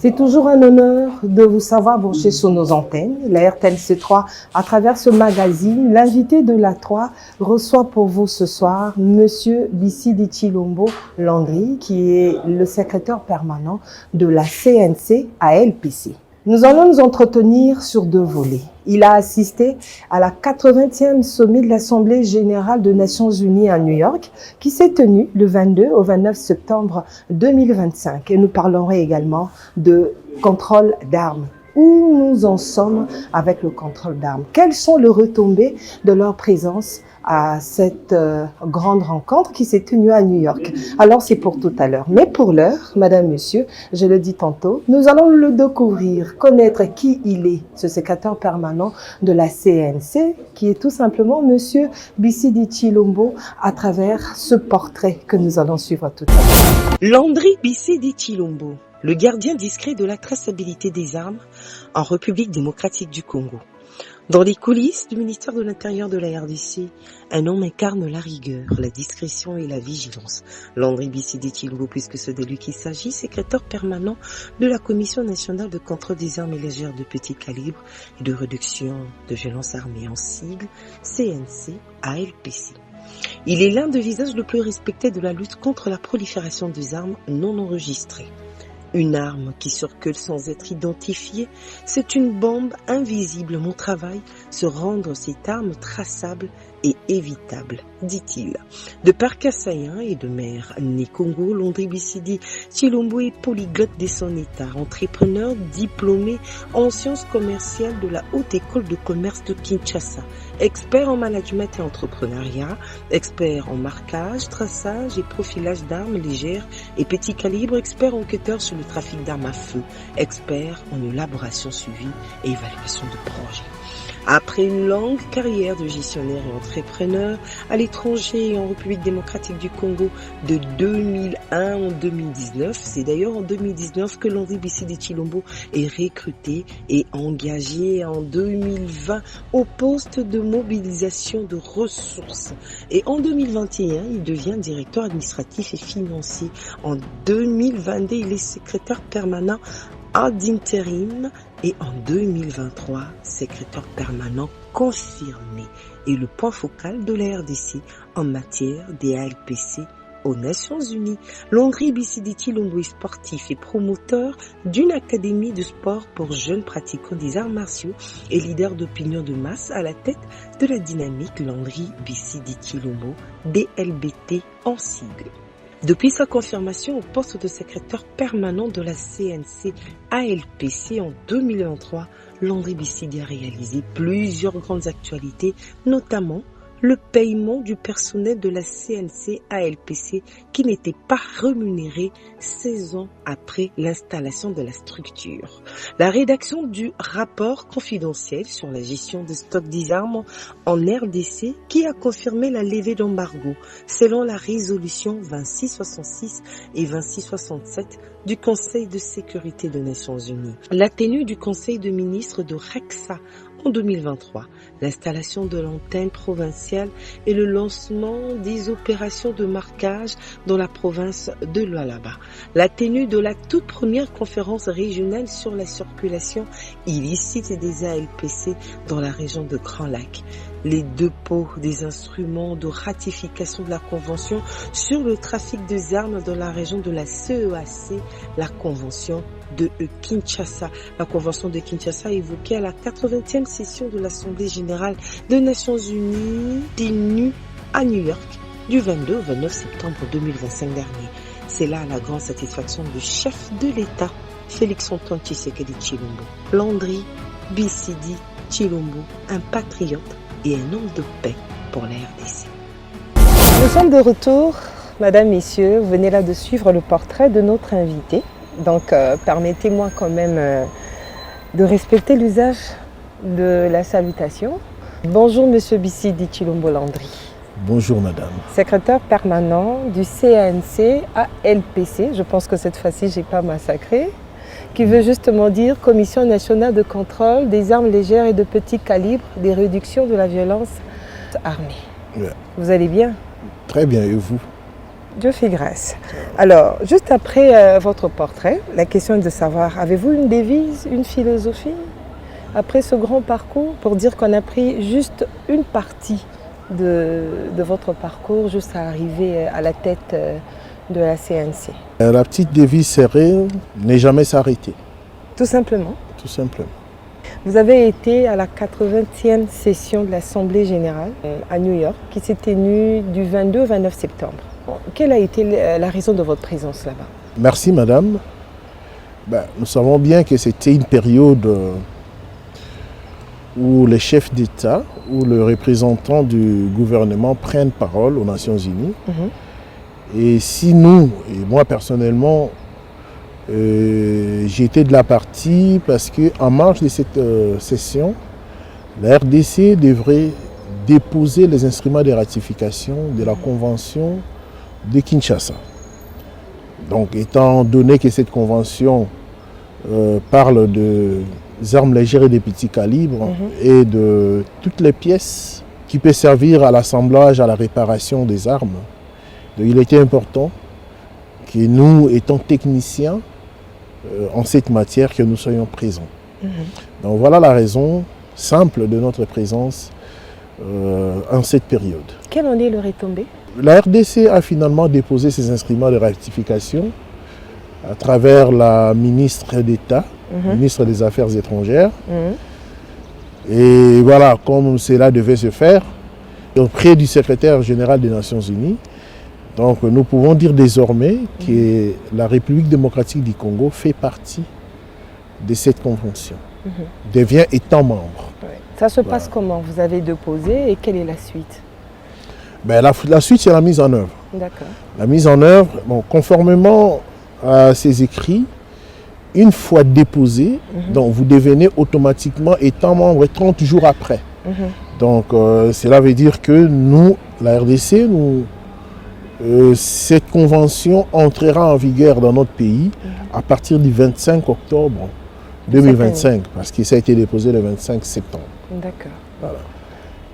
C'est toujours un honneur de vous savoir brancher sur nos antennes. La RTLC3, à travers ce magazine, l'invité de la 3 reçoit pour vous ce soir Monsieur Bissidi Tshilombo Landry, qui est le secrétaire permanent de la CNC ALPC. Nous allons nous entretenir sur deux volets. Il a assisté à la 80e sommet de l'Assemblée générale des Nations unies à New York, qui s'est tenu le 22 au 29 septembre 2025. Et nous parlerons également de contrôle d'armes. Où nous en sommes avec le contrôle d'armes? Quelles sont les retombées de leur présence à cette grande rencontre qui s'est tenue à New York? Alors c'est pour tout à l'heure. Mais pour l'heure, madame, monsieur, je le dis tantôt, nous allons le découvrir, connaître qui il est, ce secrétaire permanent de la CNC, qui est tout simplement monsieur Bissidi Tshilombo, à travers ce portrait que nous allons suivre tout à l'heure. Landry Bissidi Tshilombo, le gardien discret de la traçabilité des armes en République démocratique du Congo. Dans les coulisses du ministère de l'Intérieur de la RDC, un homme incarne la rigueur, la discrétion et la vigilance. Landry Bissidi Tshilombo, puisque c'est de lui qu'il s'agit, secrétaire permanent de la Commission nationale de contrôle des armes légères de petit calibre et de réduction de violences armées en sigle CNC ALPC. Il est l'un des visages le plus respectés de la lutte contre la prolifération des armes non enregistrées. Une arme qui circule sans être identifiée, c'est une bombe invisible. Mon travail, c'est rendre cette arme traçable et évitable, dit-il. De père kassaïen et de mère né Congo, Landry Bissidi Tshilombo est polyglotte de son état, entrepreneur diplômé en sciences commerciales de la Haute École de Commerce de Kinshasa, expert en management et entrepreneuriat, expert en marquage, traçage et profilage d'armes légères et petits calibres, expert enquêteur sur le trafic d'armes à feu, expert en élaboration suivi et évaluation de projets. Après une longue carrière de gestionnaire et entrepreneur à l'étranger et en République démocratique du Congo de 2001 en 2019, c'est d'ailleurs en 2019 que Landry Bissidi Tshilombo est recruté et engagé en 2020 au poste de mobilisation de ressources. Et en 2021, il devient directeur administratif et financier. En 2022, il est secrétaire permanent d'intérim et en 2023, secrétaire permanent confirmé et le point focal de la RDC en matière des ALPC aux Nations Unies. Landry Bissidi Tshilombo est sportif et promoteur d'une académie de sport pour jeunes pratiquants des arts martiaux et leader d'opinion de masse à la tête de la dynamique Landry Bissidi Tshilombo, DLBT en sigle. Depuis sa confirmation au poste de secrétaire permanent de la CNC ALPC en 2023, Landry Bissidi a réalisé plusieurs grandes actualités, notamment le paiement du personnel de la CNC ALPC qui n'était pas rémunéré 16 ans après l'installation de la structure. La rédaction du rapport confidentiel sur la gestion des stocks d'armes en RDC qui a confirmé la levée d'embargo selon la résolution 2666 et 2667 du Conseil de sécurité des Nations Unies. La tenue du Conseil de ministres de Rexa en 2023, l'installation de l'antenne provinciale et le lancement des opérations de marquage dans la province de Lualaba. La tenue de la toute première conférence régionale sur la circulation illicite des ALPC dans la région de Grand Lac. Les dépôts des instruments de ratification de la Convention sur le trafic des armes dans la région de la CEAC, la Convention de Kinshasa. La Convention de Kinshasa évoquée à la 80e session de l'Assemblée générale des Nations unies tenue à New York du 22 au 29 septembre 2025 dernier. C'est là la grande satisfaction du chef de l'État, Félix-Antoine Tshisekedi Tshilombo. Landry Bissidi Tshilombo, un patriote et un homme de paix pour la RDC. Nous sommes de retour, madame, messieurs. Vous venez là de suivre le portrait de notre invité. Donc, permettez-moi quand même de respecter l'usage de la salutation. Bonjour, monsieur Bissidi Tshilombo Landry. Bonjour, madame. Secrétaire permanent du CNC ALPC. Je pense que cette fois-ci, je n'ai pas massacré. Qui veut justement dire Commission nationale de contrôle des armes légères et de petit calibre, des réductions de la violence armée. Ouais. Vous allez bien? Très bien, et vous? Dieu fait grâce. Alors, juste après votre portrait, la question est de savoir, avez-vous une devise, une philosophie après ce grand parcours pour dire qu'on a pris juste une partie de votre parcours juste à arriver à la tête de la CNC? La petite devise serait « ne jamais s'arrêter ». Tout simplement. Tout simplement. Vous avez été à la 80e session de l'Assemblée générale à New York qui s'est tenue du 22 au 29 septembre. Quelle a été la raison de votre présence là-bas? Merci madame. Nous savons bien que c'était une période où les chefs d'État ou les représentants du gouvernement prennent parole aux Nations Unies. Et si nous, et moi personnellement, j'étais de la partie parce qu'en marge de cette session, la RDC devrait déposer les instruments de ratification de la Convention de Kinshasa. Donc, étant donné que cette convention parle des armes légères et des petits calibres et de toutes les pièces qui peuvent servir à l'assemblage, à la réparation des armes, donc, il était important que nous, étant techniciens en cette matière, que nous soyons présents. Donc voilà la raison simple de notre présence en cette période. Quelle en est le retombé? La RDC a finalement déposé ses instruments de rectification à travers la ministre d'État, ministre des Affaires étrangères. Et voilà, comme cela devait se faire, auprès du secrétaire général des Nations Unies. Donc nous pouvons dire désormais que la République démocratique du Congo fait partie de cette convention, devient étant membre. Ça se passe comment? Vous avez déposé et quelle est la suite? La suite, c'est la mise en œuvre. D'accord. La mise en œuvre, conformément à ces écrits, une fois déposé, donc vous devenez automatiquement étant membre 30 jours après. Donc cela veut dire que nous, la RDC, cette convention entrera en vigueur dans notre pays à partir du 25 octobre 2025, parce que ça a été déposé le 25 septembre. D'accord. Voilà.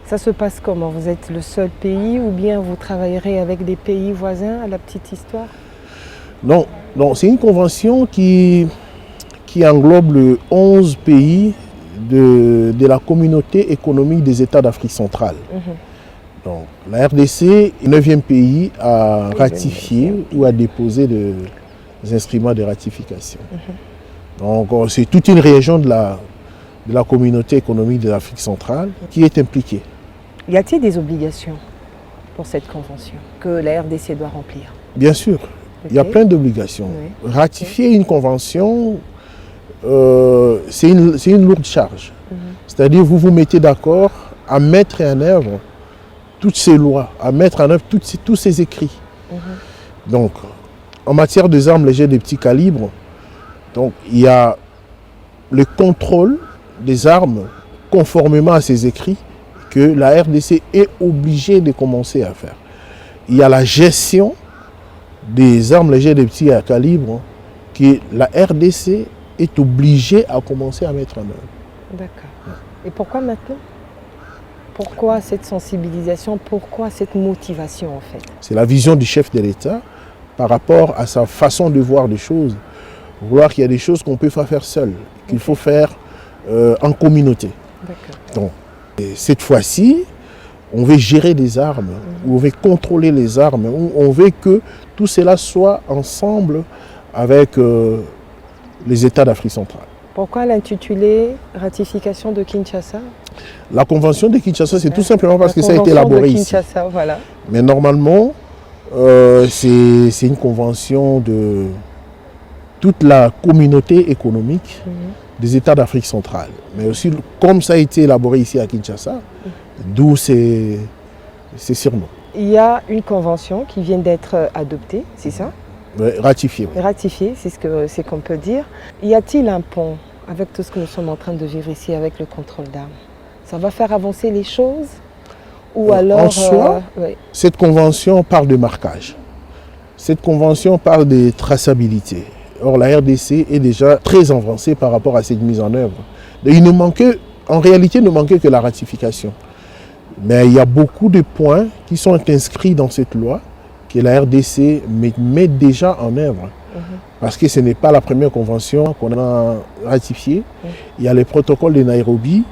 Ça se passe comment? Vous êtes le seul pays ou bien vous travaillerez avec des pays voisins à la petite histoire? Non, c'est une convention qui englobe les 11 pays de la communauté économique des États d'Afrique centrale. Donc, la RDC est le 9e pays à ratifier ou à déposer des instruments de ratification. Donc, c'est toute une région de la communauté économique de l'Afrique centrale qui est impliquée. Y a-t-il des obligations pour cette convention que la RDC doit remplir? Bien sûr, il y a plein d'obligations. Ratifier une convention, c'est une lourde charge. C'est-à-dire vous vous mettez d'accord à mettre en œuvre toutes ces lois, à mettre en œuvre tous ces écrits. Donc, en matière des armes légères de petits calibres, donc, il y a le contrôle des armes conformément à ces écrits que la RDC est obligée de commencer à faire. Il y a la gestion des armes légères de petits calibres que la RDC est obligée à commencer à mettre en œuvre. D'accord. Et pourquoi maintenant? Pourquoi cette sensibilisation? Pourquoi cette motivation en fait? C'est la vision du chef de l'État par rapport à sa façon de voir les choses. Vouloir qu'il y a des choses qu'on ne peut pas faire seul, qu'il faut faire en communauté. Donc, cette fois-ci, on veut gérer des armes, on veut contrôler les armes, on veut que tout cela soit ensemble avec les États d'Afrique centrale. Pourquoi l'intitulé ratification de Kinshasa? La convention de Kinshasa, c'est tout simplement parce que ça a été élaboré ici. Voilà. Mais normalement, c'est une convention de toute la communauté économique des États d'Afrique centrale. Mais aussi, comme ça a été élaboré ici à Kinshasa, d'où ces surnoms. Il y a une convention qui vient d'être adoptée, c'est ça? Ratifiée. Oui. Ratifiée, c'est qu'on peut dire. Y a-t-il un pont avec tout ce que nous sommes en train de vivre ici avec le contrôle d'armes? Ça va faire avancer les choses? Ou alors, en soi, cette convention parle de marquage. Cette convention parle de traçabilité. Or, la RDC est déjà très avancée par rapport à cette mise en œuvre. En réalité, il ne manquait que la ratification. Mais il y a beaucoup de points qui sont inscrits dans cette loi que la RDC met déjà en œuvre. Parce que ce n'est pas la première convention qu'on a ratifiée. Il y a les protocoles de Nairobi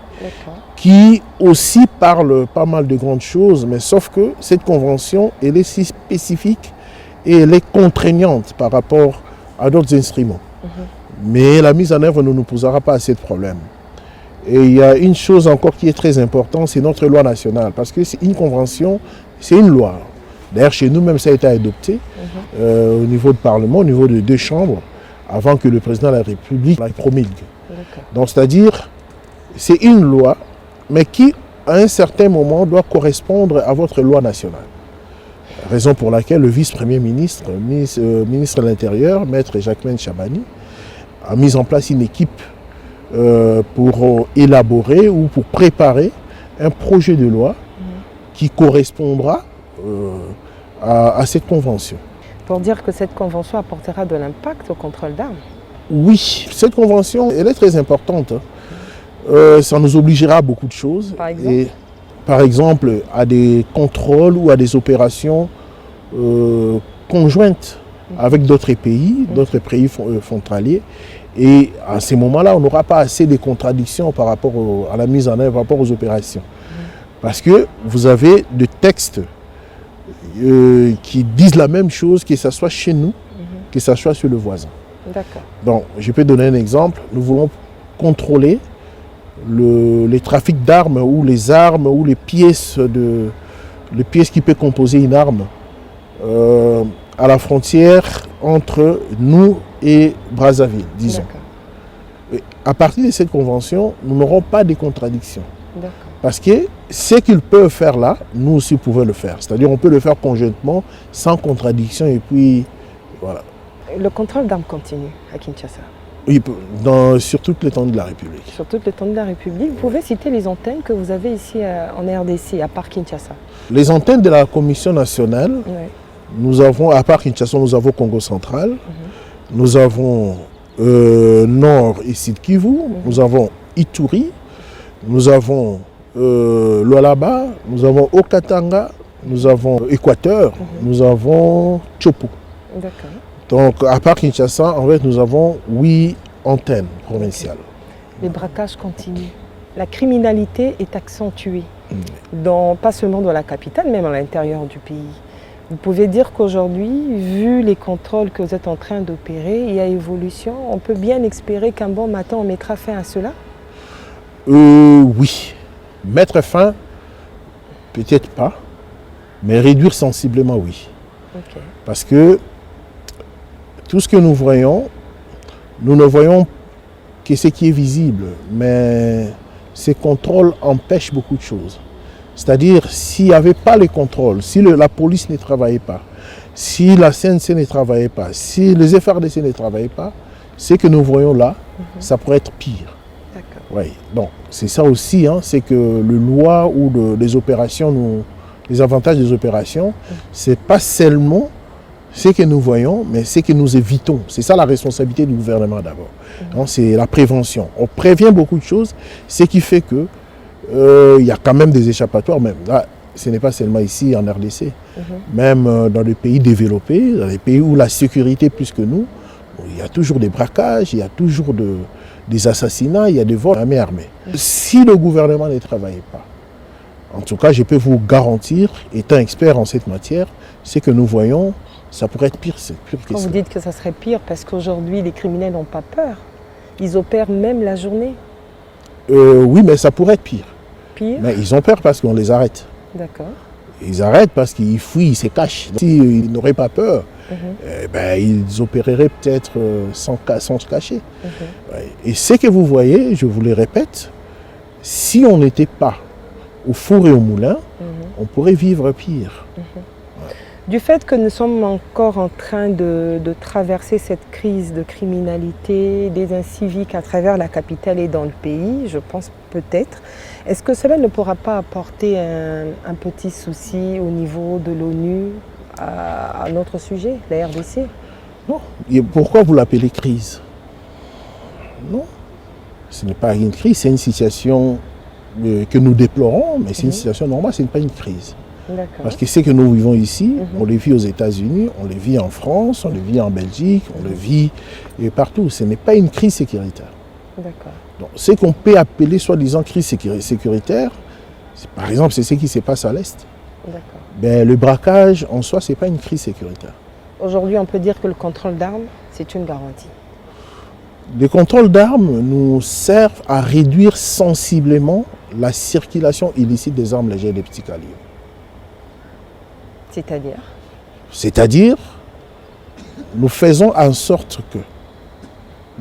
qui aussi parlent pas mal de grandes choses, mais sauf que cette convention, elle est si spécifique et elle est contraignante par rapport à d'autres instruments. Mais la mise en œuvre ne nous posera pas assez de problèmes. Et il y a une chose encore qui est très importante, c'est notre loi nationale. Parce que c'est une convention, c'est une loi. D'ailleurs, chez nous, même ça a été adopté au niveau du Parlement, au niveau de 2 chambres, avant que le président de la République la promulgue. Donc, c'est-à-dire, c'est une loi, mais qui, à un certain moment, doit correspondre à votre loi nationale. Raison pour laquelle le vice-premier ministre, ministre de l'Intérieur, maître Jacquemaine Chabani, a mis en place une équipe pour élaborer ou pour préparer un projet de loi qui correspondra à cette convention. Pour dire que cette convention apportera de l'impact au contrôle d'armes. Oui, cette convention, elle est très importante. Ça nous obligera à beaucoup de choses. Par exemple, à des contrôles ou à des opérations conjointes avec d'autres pays frontaliers. Et à ces moments-là, on n'aura pas assez de contradictions par rapport à la mise en œuvre, par rapport aux opérations. Parce que vous avez des textes qui disent la même chose, que ce soit chez nous, que ce soit sur le voisin. D'accord. Donc, je peux donner un exemple. Nous voulons contrôler les trafics d'armes ou les armes ou les pièces qui peuvent composer une arme à la frontière entre nous et Brazzaville, disons. Et à partir de cette convention, nous n'aurons pas de contradictions. Parce que ce qu'ils peuvent faire là, nous aussi pouvons le faire. C'est-à-dire on peut le faire conjointement, sans contradiction, et puis voilà. Le contrôle d'armes continue à Kinshasa? Oui, sur toute l'étendue de la République. Sur toute l'étendue de la République. Vous pouvez citer les antennes que vous avez ici en RDC, à part Kinshasa? Les antennes de la Commission nationale, nous avons, à part Kinshasa, nous avons Congo central, nous avons Nord et Sud Kivu, nous avons Ituri, nous avons Lualaba, nous avons Okatanga, nous avons Équateur, nous avons Tchopo. D'accord. Donc, à part Kinshasa, en fait, nous avons 8 antennes provinciales. Les braquages continuent. La criminalité est accentuée, pas seulement dans la capitale, même à l'intérieur du pays. Vous pouvez dire qu'aujourd'hui, vu les contrôles que vous êtes en train d'opérer, il y a évolution. On peut bien espérer qu'un bon matin, on mettra fin à cela? Oui. Mettre fin, peut-être pas, mais réduire sensiblement, oui. Parce que tout ce que nous voyons, nous ne voyons que ce qui est visible, mais ces contrôles empêchent beaucoup de choses. C'est-à-dire, s'il n'y avait pas les contrôles, si la police ne travaillait pas, si la CNC ne travaillait pas, si les FRDC ne travaillaient pas, ce que nous voyons là, ça pourrait être pire. Oui, donc c'est ça aussi, hein, c'est que le loi ou les opérations, les avantages des opérations, c'est pas seulement ce que nous voyons, mais ce que nous évitons. C'est ça la responsabilité du gouvernement d'abord. C'est la prévention. On prévient beaucoup de choses, ce qui fait que il y a quand même des échappatoires. Même là, ce n'est pas seulement ici en RDC, même dans les pays développés, dans les pays où la sécurité est plus que nous, il y a toujours des braquages, il y a toujours des assassinats, il y a des vols à main armée. Si le gouvernement ne travaille pas, en tout cas, je peux vous garantir, étant expert en cette matière, ce que nous voyons, ça pourrait être pire. C'est pire que ça. Vous dites que ça serait pire parce qu'aujourd'hui, les criminels n'ont pas peur. Ils opèrent même la journée. Oui, mais ça pourrait être pire. Pire? Mais ils ont peur parce qu'on les arrête. D'accord. Ils arrêtent parce qu'ils fuient, ils se cachent. S'ils n'auraient pas peur, ils opéreraient peut-être sans se cacher. Et ce que vous voyez, je vous le répète, si on n'était pas au four et au moulin, on pourrait vivre pire. Du fait que nous sommes encore en train de traverser cette crise de criminalité, des inciviques à travers la capitale et dans le pays, je pense peut-être, est-ce que cela ne pourra pas apporter un petit souci au niveau de l'ONU à notre sujet, la RDC? Non. Et pourquoi vous l'appelez crise? Non. Ce n'est pas une crise, c'est une situation que nous déplorons, mais c'est une situation normale, ce n'est pas une crise. D'accord. Parce que ce que nous vivons ici, on le vit aux États-Unis, on le vit en France, on le vit en Belgique, on le vit partout. Ce n'est pas une crise sécuritaire. D'accord. Donc, ce qu'on peut appeler soi-disant crise sécuritaire, par exemple, c'est ce qui se passe à l'Est. D'accord. Ben, le braquage, en soi, ce n'est pas une crise sécuritaire. Aujourd'hui, on peut dire que le contrôle d'armes, c'est une garantie. Les contrôles d'armes nous servent à réduire sensiblement la circulation illicite des armes légères et des petits calibres. C'est-à-dire? C'est-à-dire, nous faisons en sorte que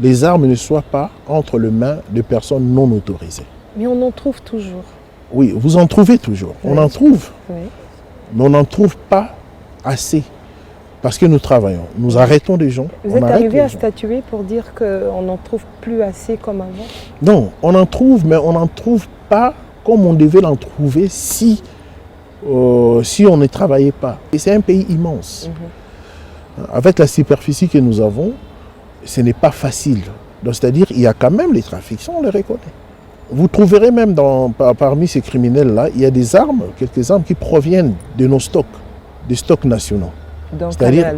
les armes ne soient pas entre les mains de personnes non autorisées. Mais on en trouve toujours. Oui, vous en trouvez toujours. Oui. On en trouve, Oui. mais on n'en trouve pas assez. Parce que nous travaillons. Nous arrêtons des gens. Vous êtes arrivé à statuer pour dire qu'on n'en trouve plus assez comme avant? Non, on en trouve, mais on n'en trouve pas comme on devait l'en trouver si on ne travaillait pas. Et c'est un pays immense. Avec la superficie que nous avons, ce n'est pas facile. Donc, c'est-à-dire qu'il y a quand même les trafics, ça on les reconnaît. Vous trouverez même parmi ces criminels-là, il y a des armes, quelques armes qui proviennent de nos stocks, des stocks nationaux. C'est-à-dire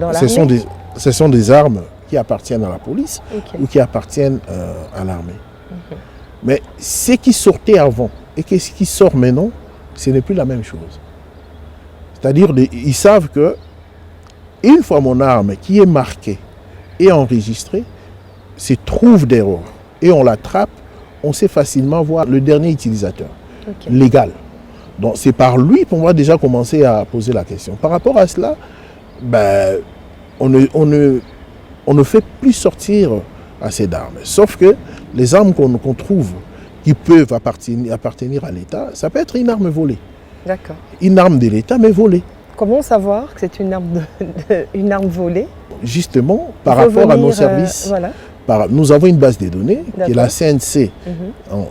ce sont des armes qui appartiennent à la police ou qui appartiennent à l'armée. Mais ce qui sortait avant et ce qui sort maintenant, ce n'est plus la même chose. C'est-à-dire ils savent que une fois mon arme qui est marquée et enregistrée se trouve dehors et on l'attrape, on sait facilement voir le dernier utilisateur légal. Donc c'est par lui qu'on va déjà commencer à poser la question. Par rapport à cela, ben, on ne fait plus sortir assez d'armes. Sauf que les armes qu'on trouve qui peuvent appartenir à l'État, ça peut être une arme volée. D'accord. Une arme de l'État, mais volée. Comment savoir que c'est une arme volée? Justement, par rapport à nos services, voilà. Nous avons une base de données que la CNC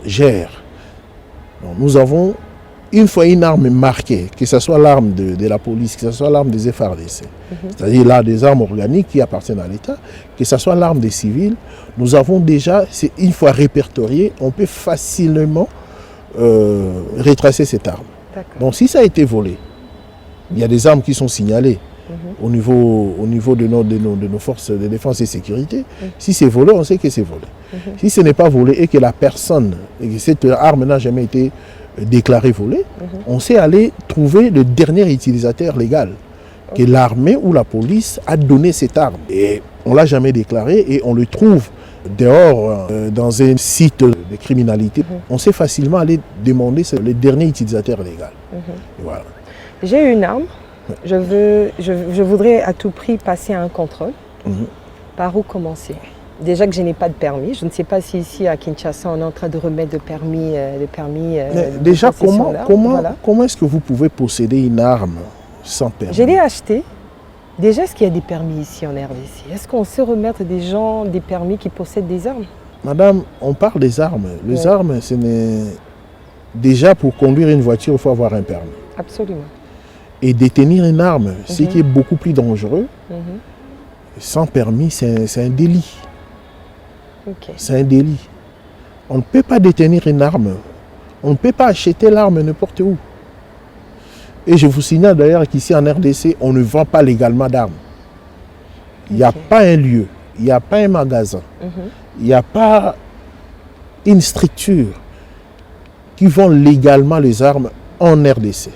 gère. Donc, nous avons une fois une arme marquée, que ce soit l'arme de la police, que ce soit l'arme des FARDC, c'est-à-dire là des armes organiques qui appartiennent à l'État, que ce soit l'arme des civils, nous avons déjà, une fois répertorié, on peut facilement retracer cette arme. Donc si ça a été volé, il y a des armes qui sont signalées au niveau de nos forces de défense et sécurité. Si c'est volé, on sait que c'est volé. Si ce n'est pas volé et que la personne, et que cette arme n'a jamais été déclarée volée, on sait aller trouver le dernier utilisateur légal que l'armée ou la police a donné cette arme. Et on ne l'a jamais déclaré et on le trouve dehors dans un site de criminalité. On sait facilement aller demander le dernier utilisateur légal. Voilà. J'ai une arme. Je voudrais à tout prix passer à un contrôle. Par où commencer? Déjà que je n'ai pas de permis. Je ne sais pas si ici à Kinshasa on est en train de remettre de permis. Déjà, comment est-ce que vous pouvez posséder une arme sans permis? Je l'ai acheté. Déjà, est-ce qu'il y a des permis ici en RDC? Est-ce qu'on sait remettre des gens des permis qui possèdent des armes? Madame, on parle des armes. Les armes, ce n'est... Déjà, pour conduire une voiture, il faut avoir un permis. Absolument. Et détenir une arme, ce qui est beaucoup plus dangereux, sans permis, c'est un délit. C'est un délit. On ne peut pas détenir une arme. On ne peut pas acheter l'arme n'importe où. Et je vous signale d'ailleurs qu'ici en RDC, on ne vend pas légalement d'armes. Il n'y a pas un lieu, il n'y a pas un magasin, il n'y a pas une structure qui vend légalement les armes en RDC.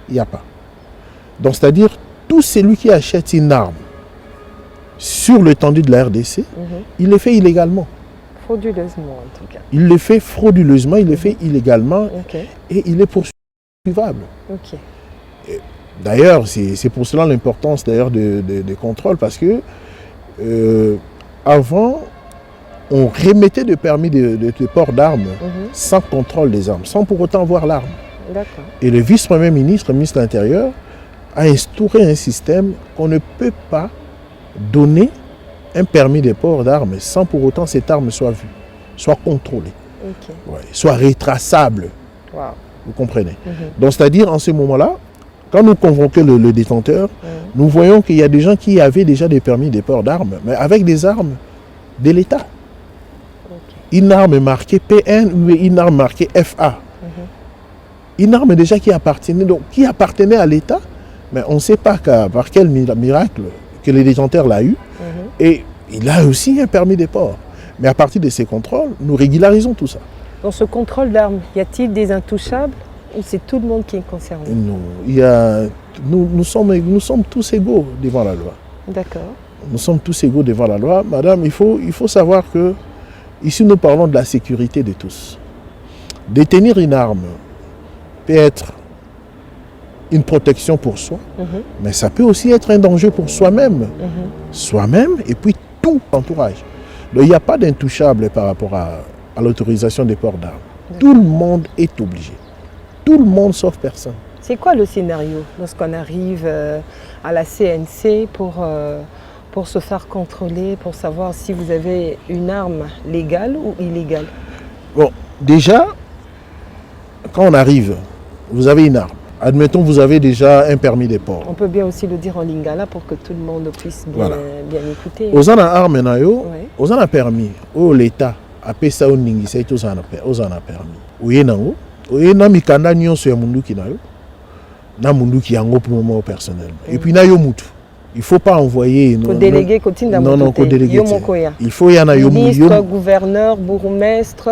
Il n'y a pas. Donc c'est-à-dire, tout celui qui achète une arme sur l'étendue de la RDC, il le fait illégalement. Frauduleusement en tout cas. Il le fait frauduleusement, il le fait illégalement et il est poursuivable. D'ailleurs, c'est pour cela l'importance d'ailleurs des contrôles parce que avant, on remettait des permis de port d'armes sans contrôle des armes, sans pour autant voir l'arme. Et le vice-premier ministre, le ministre de l'Intérieur, a instauré un système qu'on ne peut pas donner un permis de port d'armes sans pour autant cette arme soit vue, soit contrôlée, soit retraçable. Vous comprenez? Donc c'est-à-dire en ce moment-là, quand nous convoquons le détenteur, nous voyons qu'il y a des gens qui avaient déjà des permis de port d'armes, mais avec des armes de l'État. Une arme marquée PN ou une arme marquée FA. Une arme déjà qui appartenait à l'État, mais on ne sait pas par quel miracle que le détenteur l'a eu. Et il a aussi un permis de port. Mais à partir de ces contrôles, nous régularisons tout ça. Dans ce contrôle d'armes, y a-t-il des intouchables ou c'est tout le monde qui est concerné? Non, nous sommes tous égaux devant la loi. D'accord. Nous sommes tous égaux devant la loi. Madame, il faut savoir que ici nous parlons de la sécurité de tous. Détenir une arme peut être une protection pour soi, mais ça peut aussi être un danger pour soi-même. Soi-même et puis tout l'entourage. Donc il n'y a pas d'intouchable par rapport à l'autorisation des ports d'armes. Tout le monde est obligé. Tout le monde sauf personne. C'est quoi le scénario lorsqu'on arrive à la CNC pour se faire contrôler, pour savoir si vous avez une arme légale ou illégale? Bon, déjà, quand on arrive, vous avez une arme. Admettons, vous avez déjà un permis de port. On peut bien aussi le dire en lingala pour que tout le monde puisse bien écouter. Aux en arme, aux en permis. L'État a payé ça au Ningisa et aux en permis. Oye nango, oye na mikanda nyonso ya mundu kinayo, na mundu ki yango pour moment personnel. Et puis na yo mutu. Il faut pas envoyer non délégué kotinda non non délégué. Il faut y en a yo ministre, gouverneur, bourgmestre,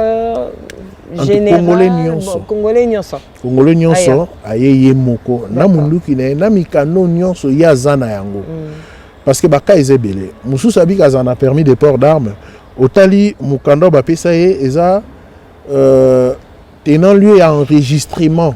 général, Congolais nyonso. Congolais nyonso ayeye moko na mundu kinayo na mikano nyonso ya zana yango. Parce que baka ezebele. Mususu abika zana permis de port d'armes. Otali mukando ba pesa ye eza tenant lieu à enregistrement.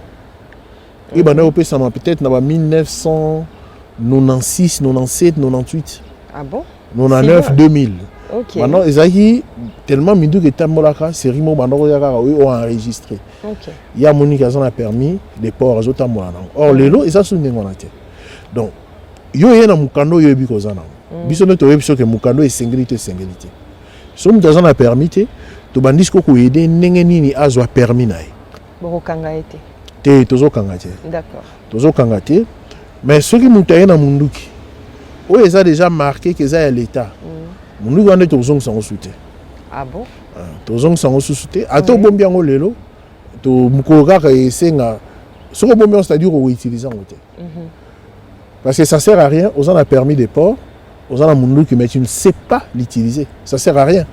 Et ben on peut ça peut-être dans 1996, 97, 98. Ah bon? 99, 2000. OK. Maintenant ezaki tellement mindu que tambolaka serimo bandoko yaka ont enregistré. OK. Il y a moni qui a permis de port azotambola. Or lelo eza sundengo na te. Donc yo yena mukando yo biko zana. Biso no to yebiso ke mukando e sécurité. So mutaza na permis te to bandisiko ko aider ndenge nini azwa permis nae. Bokanga été. Te tozo kanga te. D'accord. Tozo kanga te. Mais ceux qui mutaye na munduki. O eza déjà marqué que ça est l'État. Munduki ande tozong sango soute. Ah bon? Tozong sango soute. Ato bombi yango lelo to mukoka ka esenga. Soko bombi c'est-à-dire qu'on utilise en côté. Parce que ça sert à rien, aux en a permis des ports, aux en a munduki mais tu ne sais pas l'utiliser. Ça sert à rien.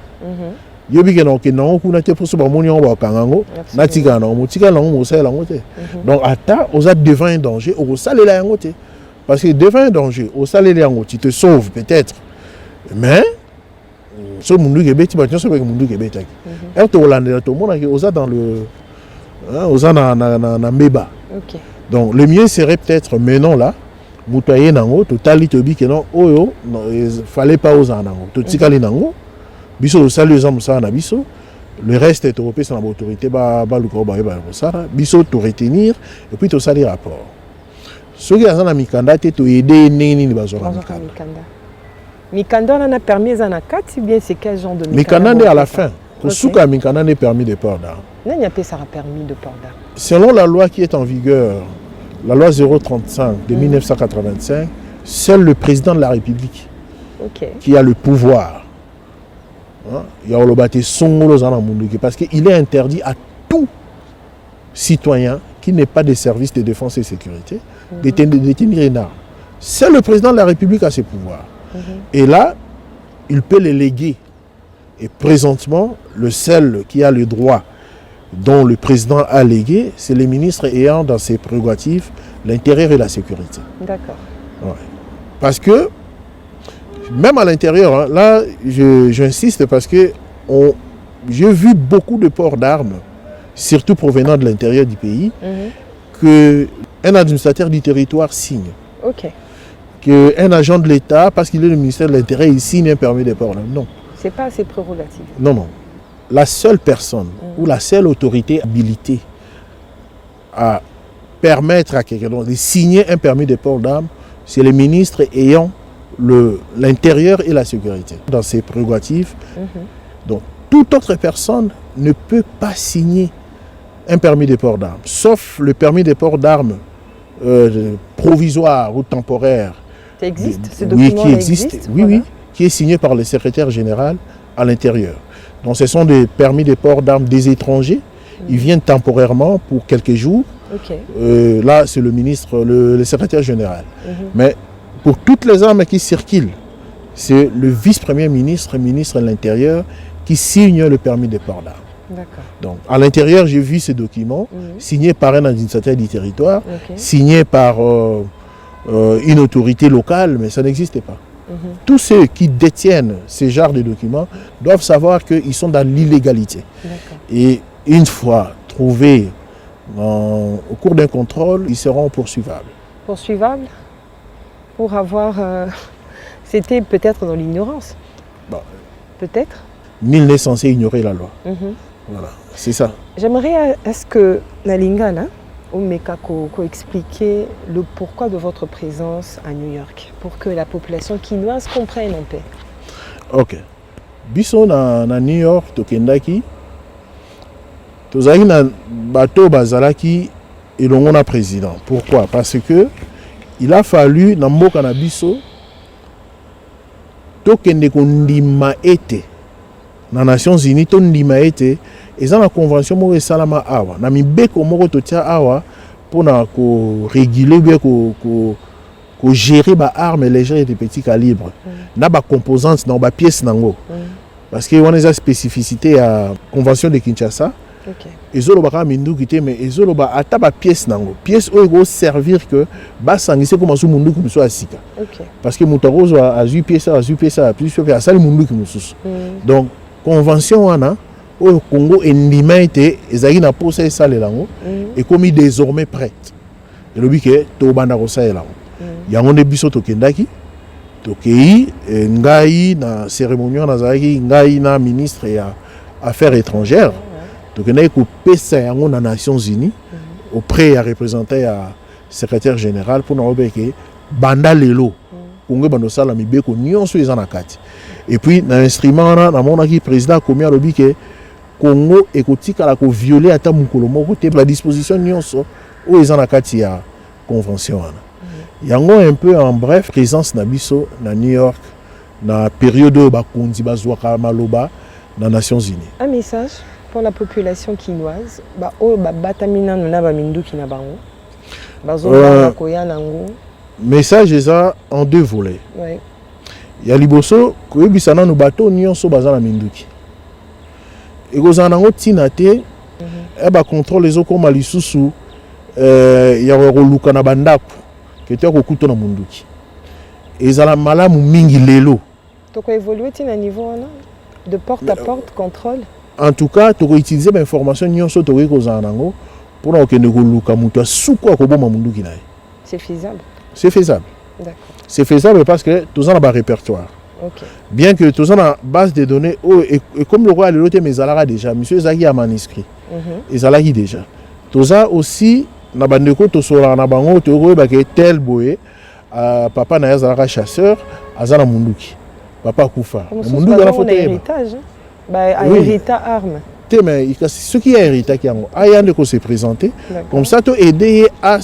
Yobi ke non kuna te pour so ba moni on ba kangango na tika na mo tika na mo sa la ngote. Donc ata aux a devant un danger au salé la ngote. Parce que devant un danger au salé la ngote tu te sauves peut-être. Mais so mundu ke beti ba so ba mundu ke beti. Et to Hollande to mona ke aux a dans le aux a na meba. OK. Donc le mieux serait peut-être maintenant là mutaye nango to tali to bi ke non oyo non il fallait pas aux nango to tika li nango. Biso salut les hommes ça na biso le reste est européen sur l'autorité ba luko ba ça biso to retenir et puis to salir rapport ceux qui ont mikanda te to aider nini ni bazora mikanda on a permis à na 4 si bien c'est quel genre de mikanda à la fin pour souka mikanda n'est permis de port d'armes n'a pas ça permis de port d'armes selon la loi qui est en vigueur la loi 035 de 1985 seul le président de la République qui a le pouvoir. Il y a le bâti songolo dans le monde parce qu'il est interdit à tout citoyen qui n'est pas des services de défense et sécurité de détenir une arme. C'est le président de la République qui a ses pouvoirs. Et là, il peut les léguer. Et présentement, le seul qui a le droit dont le président a légué, c'est les ministres ayant dans ses prérogatives l'intérieur et la sécurité. D'accord. Ouais. Parce que même à l'intérieur, là, j'insiste parce que j'ai vu beaucoup de ports d'armes, surtout provenant de l'intérieur du pays, qu'un administrateur du territoire signe. OK. Qu'un agent de l'État, parce qu'il est le ministère de l'Intérieur, il signe un permis de port d'armes. Non. C'est pas ses prérogatives. Non, non. La seule personne ou la seule autorité habilitée à permettre à quelqu'un de signer un permis de port d'armes, c'est le ministre ayant l'intérieur et la sécurité dans ses prérogatives. Donc toute autre personne ne peut pas signer un permis de port d'armes, sauf le permis de port d'armes provisoire ou temporaire. Ça existe, ce document qui existe, oui, qui est signé par le secrétaire général à l'intérieur. Donc ce sont des permis de port d'armes des étrangers Ils viennent temporairement pour quelques jours. Ok. Là, c'est le ministre, le secrétaire général. Mais pour toutes les armes qui circulent, c'est le vice-premier ministre, ministre de l'Intérieur, qui signe le permis de port d'armes. D'accord. Donc, à l'intérieur, j'ai vu ces documents signés par un administrateur du territoire, Ok. signés par une autorité locale, mais ça n'existait pas. Tous ceux qui détiennent ces genres de documents doivent savoir qu'ils sont dans l'illégalité. D'accord. Et une fois trouvés au cours d'un contrôle, ils seront poursuivables. Poursuivable pour avoir... C'était peut-être dans l'ignorance. Bon. Peut-être. Nul n'est censé ignorer la loi. Voilà, c'est ça. J'aimerais, est-ce que Nalingana, ou Mekako, expliquer le pourquoi de votre présence à New York, pour que la population quinoise comprenne en paix. Ok. Biso na New York, tokendaki, tozaki na bato bazalaki elongo na président. Pourquoi? Parce que il a fallu na mboka na biso tokende kondima ete na Nations Unies tondima ete eza na convention moko esalama awa na mibeko moko totia awa mpona koréguler bien gérer ba armes légères et de petit calibre na ba composantes na ba pièces nango parce que wana eza spécificité ya convention de Kinshasa. Ok. Ezoloba ka minduki te mais ezoloba ata ba pièce nango pièce oyo go servir que basangise comme su munduki muso asika. Ok. Parce que mutarozo a 8 pièces a plus que asali munduki mususu. Donc convention wana au Congo endima ete ezali na posa esalela ngo ekomi désormais prête. Elobi ke to banda ko saela ngo. Yango nde biso tokendaki tokei ngai na cérémonie nazalaki ngai na ministre ya affaires étrangères. Donc, on a coupé dans les Nations Unies auprès du représentant du secrétaire général pour nous dire que Banda Lelo, Congo Bandosala Mibeko, Nyon sont en akati. Et puis, dans l'instrument, le président a commis que Congo est violé à la disposition Nyon sont en akati à la convention. Il y a un peu en bref présence Nabiso na New York dans la période où Bakundi Bazouaka Maloba dans les Nations Unies. Un message pour la population quinoise, o batamina nuna ba minduki na bango. Bazo ba koya nango. Message est en deux volets. Ouais. Il y a liboso ko bisana no bato nyonso bazana minduki. Et kozana nango tinate e ba contrôle les okoma lisusu ya roluka na bandako kete ko kuto na munduki. Ezala malamu mingi lelo. Toko évoluer tina niveau wana de porte à porte contrôle. En tout cas, tu peux utiliser l'information pour que c'est faisable. C'est faisable. D'accord. C'est faisable parce que tu as un répertoire. Okay. Bien que tu as une base de données, et comme le roi de mais Zalaga déjà, monsieur Zagi a manuscrit. Et Zalagi déjà. Tu as aussi, na bandeko to sola na bango to tel boye, papa na Zalaga chasseur, azana munduki. Papa Koufa. Munduki a un héritage. Hérita arme. Mais ce qui est hérité qui a se présenter comme ça tu aider à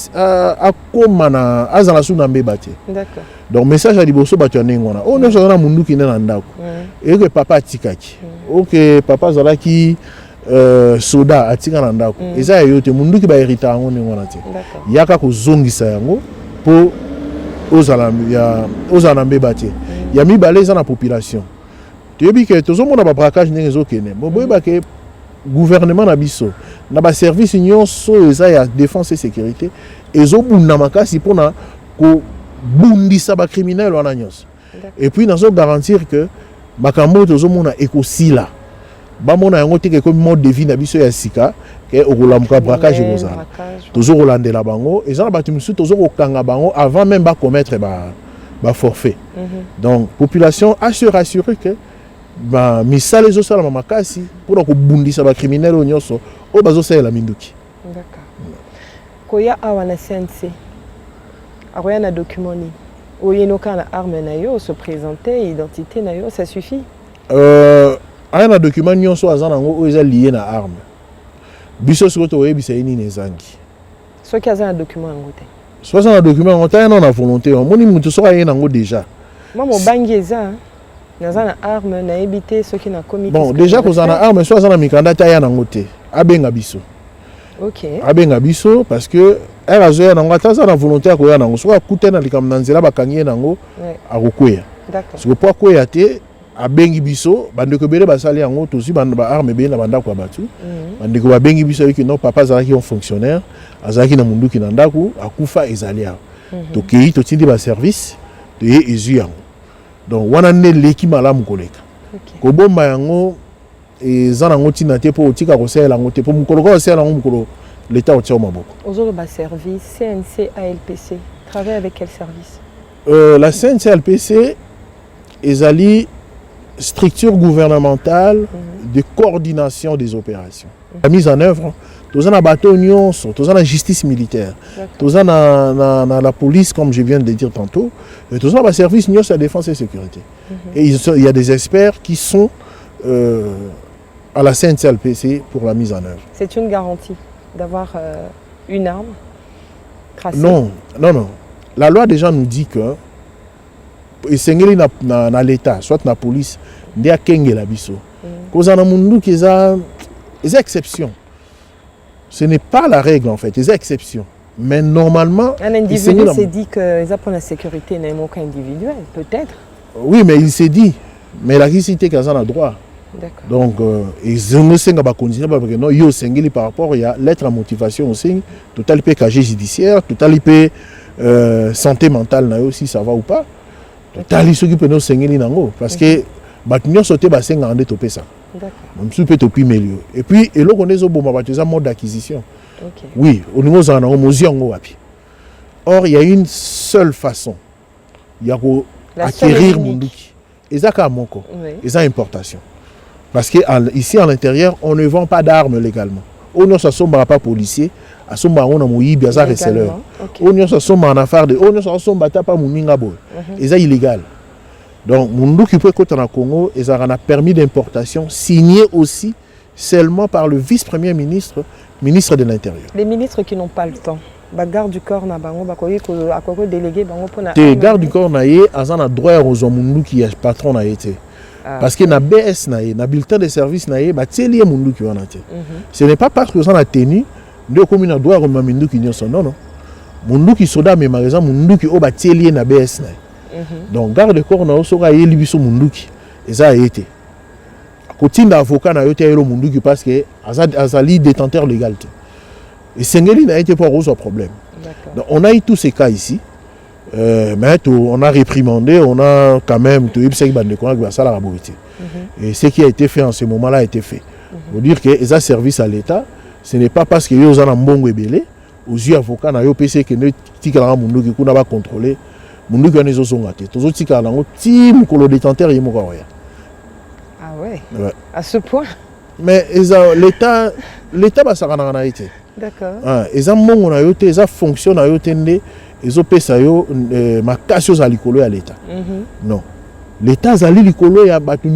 comment à zanasuna bâti. D'accord. Donc message à liboso batane ngona. On est na mundu ki na ndako. Et que papa tikaki. OK papa zalaki soda atika na ndako. Eza yote mundu ki ba hérita ngona ngona te. D'accord. Yaka ko zongisa yango po ozana bâti. Ya mibale za na population. Tu as dit que tout le monde a un braquage dans les autres. Le gouvernement a dit que service union de défense et sécurité et ont pour bundisa ba criminel wana nyos. Et puis nous avons garantir que makambo to zomona ekosila. Ba mona yango te comme mode de vie na biso ya sika ke okolamuka braquage kozala. Tozo rolandela bango et ça na batu musu tozo kokanga bango avant même ba commettre ba forfait. Donc population a se rassurer que ba misala ezo sala makasi pour ko bundisa ba criminel onyoso o bazo sala minduki. D'accord. Koya awana CNC. Akoya na document ni. Oyenoka na arme na yo se présenter identité na yo ça suffit. Aya document nyonso azana ngo o eza lié na arme. Biso soto oyebisa ini nezangi. Soki azana document ngote. Soit un document on t'a na volonté on moni mutu so aye nango déjà. Moi mo bangi eza nazana arme na ebité soki na comité. Bon déjà ko zana arme soit azana mikanda ta ya nango te. abenga biso. Ok. Abenga biso parce que elle a zoya nango ataza na volonté ko ya nango so akute na likam na nzela bakangi nango akokwea. D'accord. Parce que pour kwea te abengi biso bandeko bele basali yango tozi ba arme be na bandako batu. Bandeko babengi biso avec non papa azalaki un fonctionnaire azalaki na munduki na ndako akufa ezali ya. Tokei totindi ba service te ezu yango. Donc wana ne leki malamu koleka. Ko bomba yango eza nango tina te po otika kosela yango te po mukolo ko osela yango mukolo l'état otia maboko. Aujourd'hui ba service CNC ALPC travaille avec quel service? La CNC ALPC ezali structure gouvernementale de coordination des opérations. La mise en œuvre, tous en bateau nyonso, tous en la justice militaire, tous en la police comme je viens de le dire tantôt, et tous en la service nyonso à défense et sécurité. Et il y a des experts qui sont à la CNCLPC pour la mise en œuvre. C'est une garantie d'avoir une arme tracée? Non. La loi déjà nous dit que et c'est na l'État, soit la police, ndia kenge la biso. Cause en mundu qui est exception. Ce n'est pas la règle en fait, c'est exception. Mais normalement, un individu s'est dit que les pour la sécurité n'est pas individuel, peut-être. Oui, mais il s'est dit, mais la récité qu'ils ont droit. Donc, ils ont continuer parce que non, yo sengeli par rapport il y a lettre à motivation aussi, total PKG judiciaire, total IP santé mentale na aussi ça va ou pas. Tali ceux qui peuvent nous sengeli nango parce que batunyo sauté basenga ande topé ça. D'accord. Même si peut topi milieu. Et puis et là on est au bon baptisé mode d'acquisition. OK. Oui, au niveau za nango moziango wapi. Or il y a une seule façon. Il y a ko acquérir munduki. Ezaka moko. Eza importation. Parce que ici à l'intérieur, on ne vend pas d'armes légalement. On ne s'assomme pas policier, assomme on a mouillé bien ça receleur. On ne s'assomme en affaire de on ne s'assomme pas mouninga boy. Et ça illégal. Donc mundu qui peut côté na Congo, et ça a permis d'importation signé aussi seulement par le vice-premier ministre, ministre de l'Intérieur. Les ministres qui n'ont pas le temps. Ba garde du corps na bango ba koyi ko akoko délégué bango pona. Te garde du corps na yé azana droit aux mundu qui est patron na été. Parce que na BS na bulletin de service na ba tieli mundu qui wana te. Ce n'est pas parce que ça na tenu de commune droit au mundu qui nyoso non. Mundu qui soda mais par exemple mundu qui o ba tieli na BS na. Donc garde de corps na o soka yeli biso mundu qui et ça a été. Kotinda avocat na yo te yelo mundu qui parce que azali détenteur légal. Et Sengeli n'a été pas un problème. Donc, on a eu tous ces cas ici. Mais on a réprimandé, on a quand même et ce qui a été fait en ce moment-là a été fait. Pour dire que les services à l'État, ce n'est pas parce que nous avons un bon ébélé, aux yeux avocats, nous avons PC que nous avons contrôlé, nous avons des choses à tous les team que le détenteur est mort. Ah ouais. À ce point. Mais l'État va s'arranger. D'accord. Et ça fonctionne à yoté. Ils ont payé ça ma casse à l'école à l'État. Non. L'État a l'école et a battu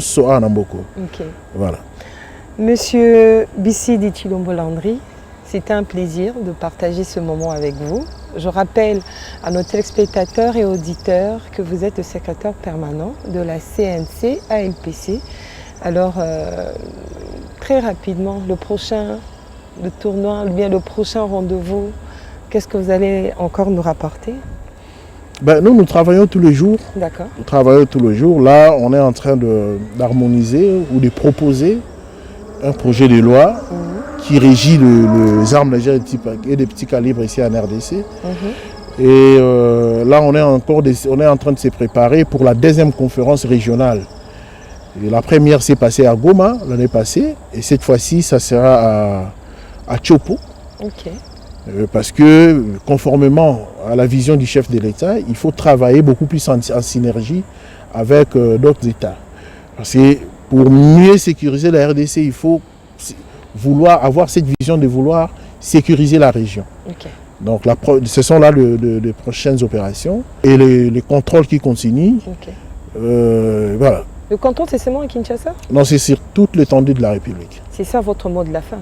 sur un amboko. Voilà. Monsieur Bissidi Tshilombo Landry, c'était un plaisir de partager ce moment avec vous. Je rappelle à nos téléspectateurs et auditeurs que vous êtes le secrétaire permanent de la CNC ALPC. Alors, très rapidement, le prochain tournoi, bien le prochain rendez-vous, qu'est-ce que vous allez encore nous rapporter? Nous travaillons tous les jours. D'accord. Nous travaillons tous les jours. Là, on est en train d'harmoniser ou de proposer un projet de loi qui régit les armes légères et des petits calibres ici en RDC. Et là, on est en train de se préparer pour la deuxième conférence régionale. Et la première s'est passée à Goma l'année passée. Et cette fois-ci, ça sera à Tchopo. Ok. Parce que, conformément à la vision du chef de l'État, il faut travailler beaucoup plus en synergie avec d'autres États. Parce que pour mieux sécuriser la RDC, il faut avoir cette vision de vouloir sécuriser la région. Okay. Donc ce sont là les prochaines opérations et les contrôles qui continuent. Okay. Voilà. Le contrôle, c'est seulement à Kinshasa? Non, c'est sur toute l'étendue de la République. C'est ça votre mot de la fin?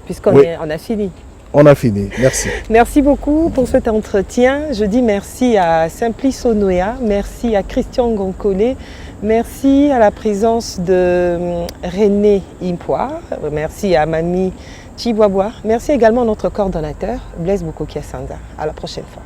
Puisqu'on a fini. On a fini, merci. Merci beaucoup pour cet entretien. Je dis merci à Simplice Onoya, merci à Christian Gonkole, Merci à la présence de René Impoir. Merci à Mami Chibwabwa. Merci également à notre coordonnateur, Blaise Bukokia Sanda. À la prochaine fois.